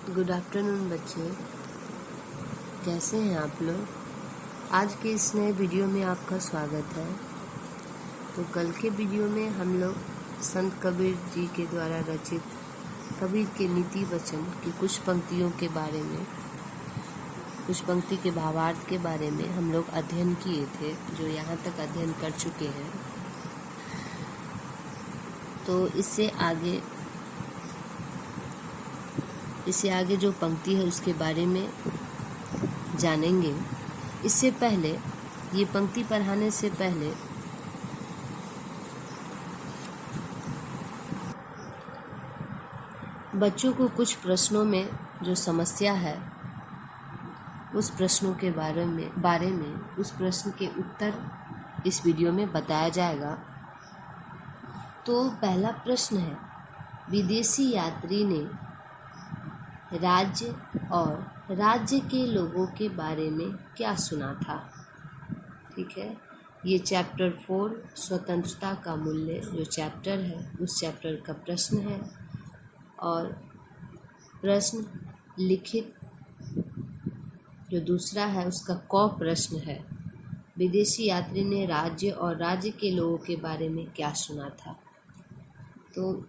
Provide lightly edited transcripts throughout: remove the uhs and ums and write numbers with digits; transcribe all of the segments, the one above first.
Good afternoon बच्चे, कैसे हैं आप लोग। आज के इस नए वीडियो में आपका स्वागत है। तो कल के वीडियो में हम लोग संत कबीर जी के द्वारा रचित कबीर के नीति वचन की कुछ पंक्तियों के बारे में, कुछ पंक्ति के भावार्थ के बारे में हम लोग अध्ययन किए थे, जो यहाँ तक अध्ययन कर चुके हैं। तो इससे आगे जो पंक्ति है उसके बारे में जानेंगे। इससे पहले, ये पंक्ति पढ़ाने से पहले बच्चों को कुछ प्रश्नों में जो समस्या है उस प्रश्नों के बारे में उस प्रश्न के उत्तर इस वीडियो में बताया जाएगा। तो पहला प्रश्न है, विदेशी यात्री ने राज्य और राज्य के लोगों के बारे में क्या सुना था। ठीक है, ये चैप्टर 4 स्वतंत्रता का मूल्य जो चैप्टर है उस चैप्टर का प्रश्न है। और प्रश्न लिखित जो दूसरा है उसका क प्रश्न है, विदेशी यात्री ने राज्य और राज्य के लोगों के बारे में क्या सुना था। तो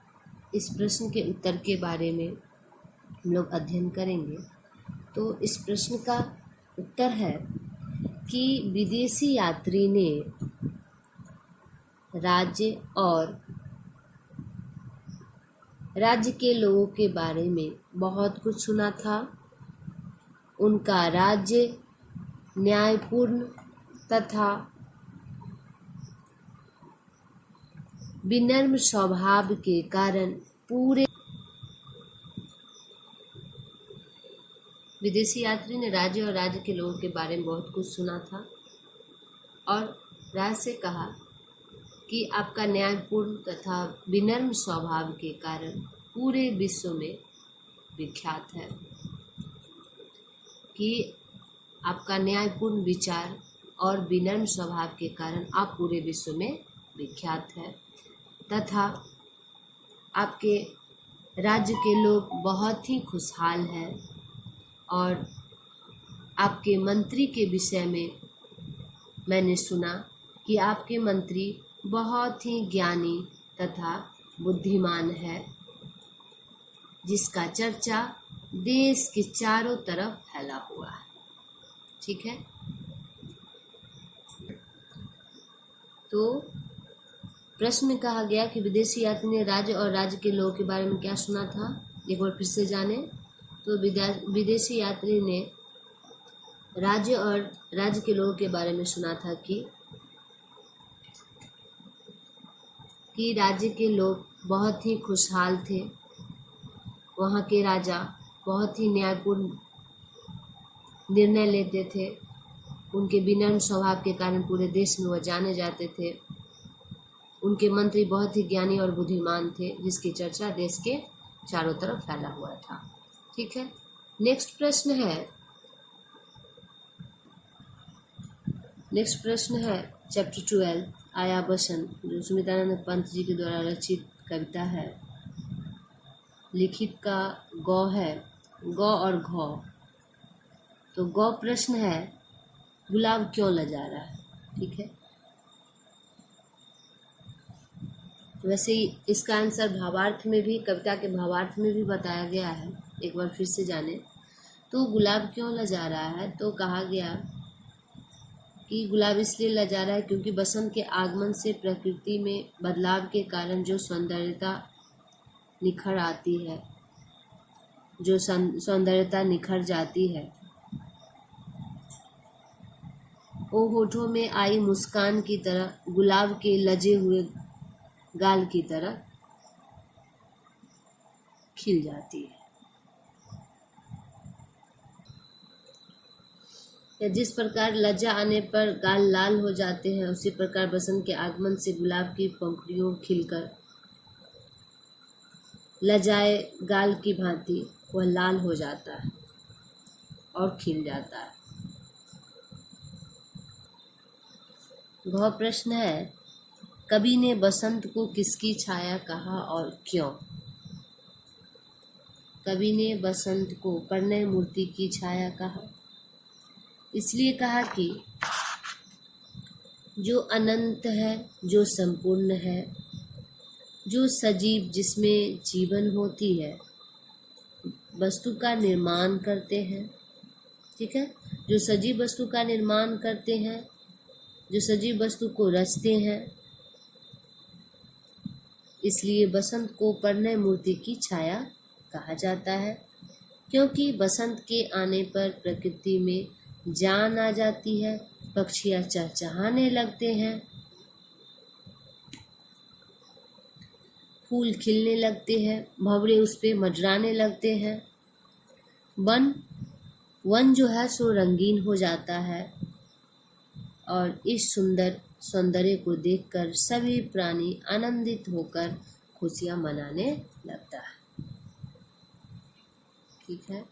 इस प्रश्न के उत्तर के बारे में हम लोग अध्ययन करेंगे। तो इस प्रश्न का उत्तर है कि विदेशी यात्री ने राज्य और राज्य के लोगों के बारे में बहुत कुछ सुना था। उनका राज्य न्यायपूर्ण तथा विनम्र स्वभाव के कारण विदेशी यात्री ने राज्य और राज्य के लोगों के बारे में बहुत कुछ सुना था और राज से कहा कि आपका न्यायपूर्ण तथा विनम्र स्वभाव के कारण पूरे विश्व में विख्यात है, कि आपका न्यायपूर्ण विचार और विनम्र स्वभाव के कारण आप पूरे विश्व में विख्यात है, तथा आपके राज्य के लोग बहुत ही खुशहाल हैं। और आपके मंत्री के विषय में मैंने सुना कि आपके मंत्री बहुत ही ज्ञानी तथा बुद्धिमान है, जिसका चर्चा देश के चारों तरफ फैला हुआ है। ठीक है, तो प्रश्न में कहा गया कि विदेशी यात्री ने राज्य और राज्य के लोगों के बारे में क्या सुना था। एक बार फिर से जाने तो विदेशी यात्री ने राज्य और राज्य के लोगों के बारे में सुना था कि राज्य के लोग बहुत ही खुशहाल थे। वहाँ के राजा बहुत ही न्यायपूर्ण निर्णय लेते थे। उनके विनम्र स्वभाव के कारण पूरे देश में वह जाने जाते थे। उनके मंत्री बहुत ही ज्ञानी और बुद्धिमान थे, जिसकी चर्चा देश के चारों तरफ फैला हुआ था। ठीक है, नेक्स्ट प्रश्न है चैप्टर 12 आया बसंत, जो सुमित्रानंद पंत जी के द्वारा रचित कविता है। लिखित का गौ है, गौ और घौ। तो गौ प्रश्न है, गुलाब क्यों लजा रहा है। ठीक है, वैसे ही इसका आंसर भावार्थ में भी, कविता के भावार्थ में भी बताया गया है। एक बार फिर से जाने तो गुलाब क्यों लजा रहा है। तो कहा गया कि गुलाब इसलिए लजा रहा है क्योंकि बसंत के आगमन से प्रकृति में बदलाव के कारण जो सौंदर्यता निखर आती है, जो सौंदर्यता निखर जाती है, वो होठों में आई मुस्कान की तरह, गुलाब के लजे हुए गाल की तरह खिल जाती है। या जिस प्रकार लज्जा आने पर गाल लाल हो जाते हैं, उसी प्रकार बसंत के आगमन से गुलाब की पंखुड़ियों खिलकर लजाए गाल की भांति वह लाल हो जाता है और खिल जाता है। वह प्रश्न है, कवि ने बसंत को किसकी छाया कहा और क्यों। कवि ने बसंत को प्रणय मूर्ति की छाया कहा। इसलिए कहा कि जो अनंत है, जो संपूर्ण है, जो सजीव, जिसमें जीवन होती है, वस्तु का निर्माण करते हैं। ठीक है, जो सजीव वस्तु का निर्माण करते हैं, जो सजीव वस्तु को रचते हैं, इसलिए बसंत को प्रणय मूर्ति की छाया कहा जाता है। क्योंकि बसंत के आने पर प्रकृति में जान आ जाती है, पक्षियाँ चहचहाने लगते हैं, फूल खिलने लगते हैं, भंवरे उस पे मंडराने लगते हैं, वन जो है सो रंगीन हो जाता है और इस सुंदर सौंदर्य को देखकर सभी प्राणी आनंदित होकर खुशियां मनाने लगता है। ठीक है,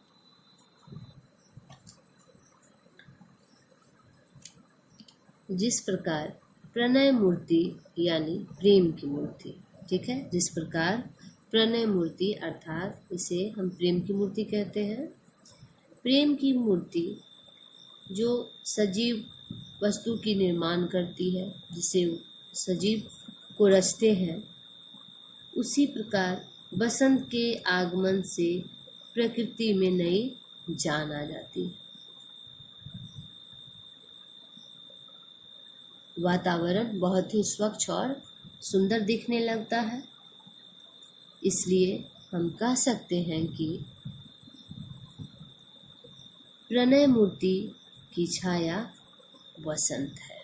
जिस प्रकार प्रणय मूर्ति यानी प्रेम की मूर्ति, ठीक है, जिस प्रकार प्रणय मूर्ति अर्थात इसे हम प्रेम की मूर्ति कहते हैं। प्रेम की मूर्ति जो सजीव वस्तु की निर्माण करती है, जिसे सजीव को रचते हैं, उसी प्रकार बसंत के आगमन से प्रकृति में नई जान आ जाती है। वातावरण बहुत ही स्वच्छ और सुंदर दिखने लगता है। इसलिए हम कह सकते हैं कि प्रणय मूर्ति की छाया वसंत है।